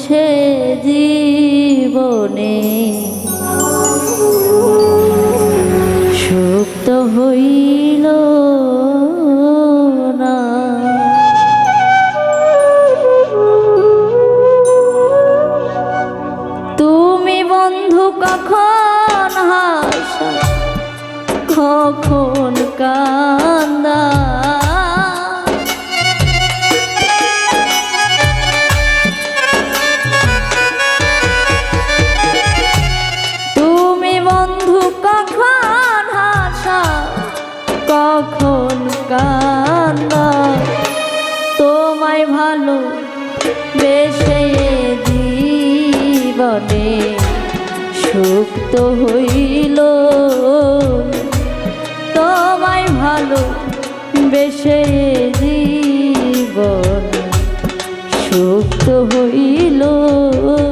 সে জীবনে সুখ তো হইল না। তুমি বন্ধু কখন হাসা কখন কান্দা, তুমি বন্ধু কখন হাসা কখন কান্দা, তোমায় ভালো বেশে জীবনে সুখ তো হইল, তোমায় ভালো বেশে জীবন সুখ তো হইল না।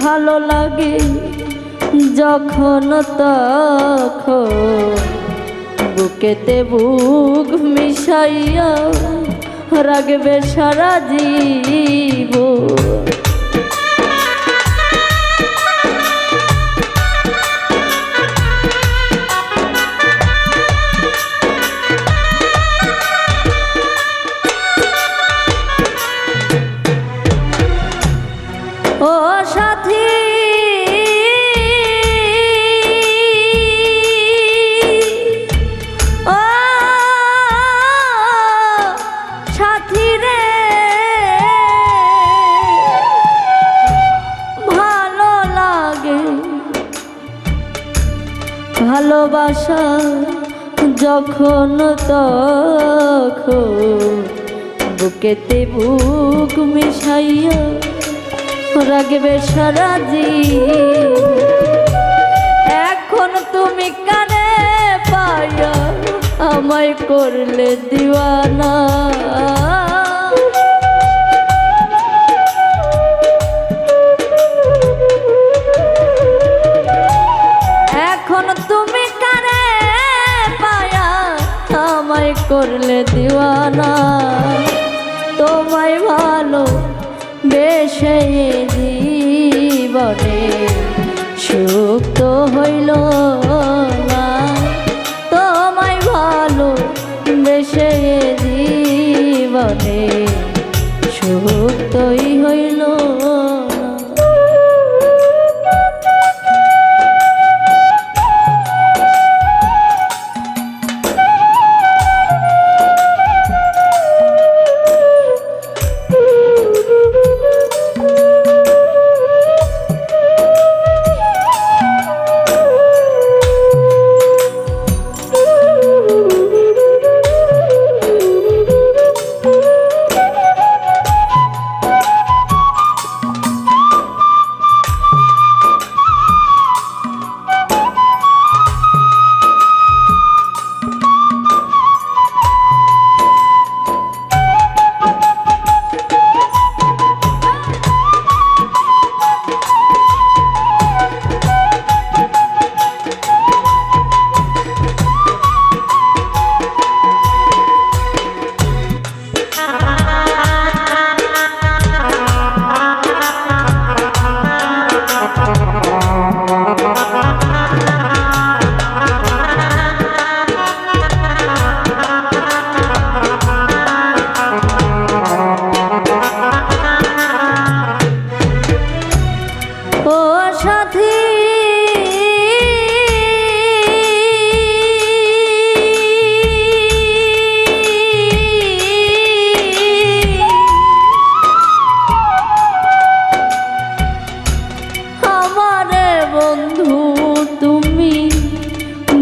ভালো লাগে যখন তখন বুকেতে বুক মিশাইয়া রাখবে সারা জীবন। ও সাথী ও সাথী রে, ভালো লাগে ভালোবাসা যখন তখন বুকেতে বুক মিশাইয়া রাখবে সারা জীবন। এখন তুমি কানে পাইয়া আমায় করলে দিওয়ানা, এখন তুমি কানে পাইয়া আমায় করলে দিওয়ানা, তোমায় ভালো বেশে জীবনে সুখ তো হইল না, তোমায় ভালো বেশে জীবনে সুখ তোই হইল না।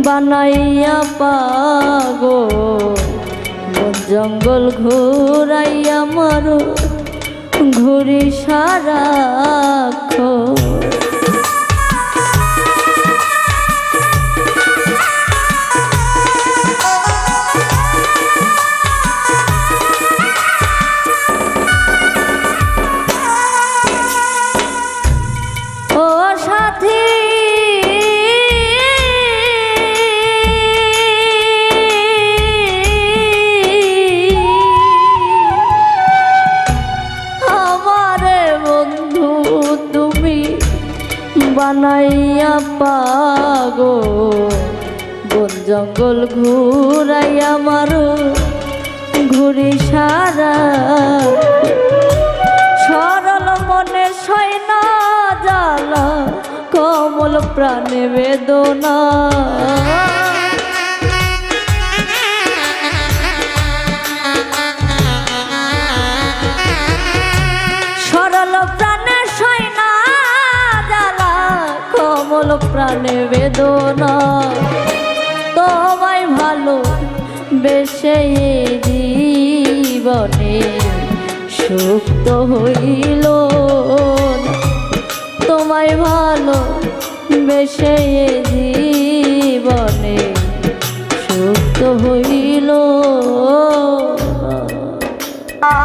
বানাইয়া পাগল বন জঙ্গল ঘুরাইয়া মারো ঘুরি সারাক্ষণ। বানাইয়া পাগল বন জঙ্গল ঘুরাইয়া মারো ঘুরি সারা। সরল মনে সয় না জ্বালা কমল প্রাণে বেদনা। সরল প্রাণে সয় না জ্বালা কমল প্রাণে বেদনা। তোমায় ভালো বেশে জীবনে সুখ তো হইল না। তোমায় ভালো বেশে জীবনে সুখ তো হইল না।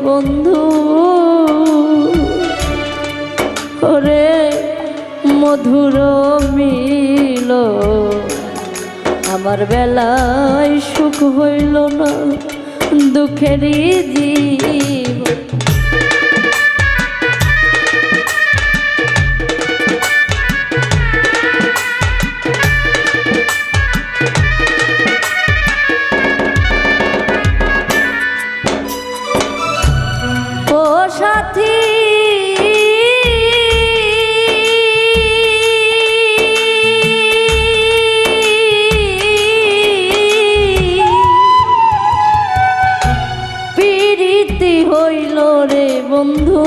বন্ধু ওরে মধুর মিল আমার বেলায় সুখ হইল না দুঃখেরই জীবন। সাথী প্রীতি হইল রে বন্ধু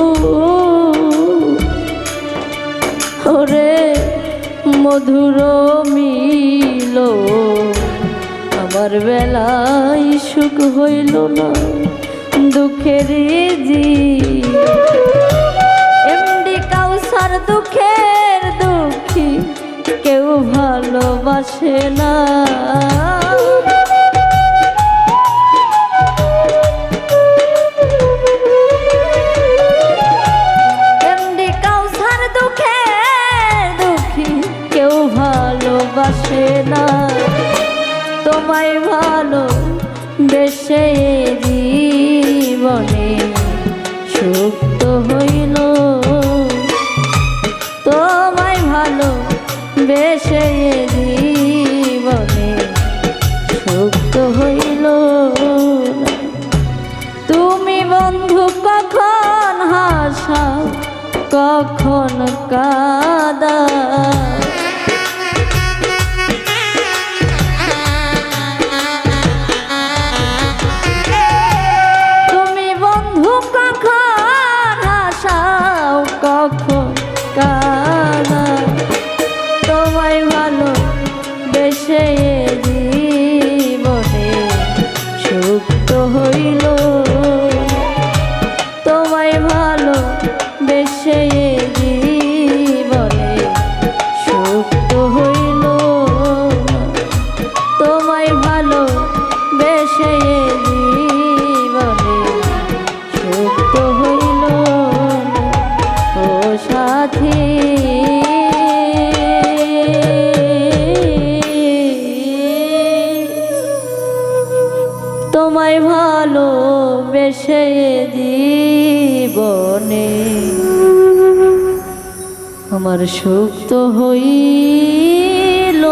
ওরে মধুর মিল আমার বেলায় সুখ হইল না দুঃখের এমডি কাউসার দুঃখের দুঃখী কেউ ভালোবাসে না। এমডি কাউসার দুঃখের দুঃখী কেউ ভালোবাসে না। তোমায় ভালো বেশে জীবনে সুখ তো হইল তোমায় ভালো বেশে জীবনে সুখ তো হইল না। তুমি বন্ধু কখন হাসাও কখন কাঁদা কখন ভালো বেশে জীবনে আমার সুখ তো হইল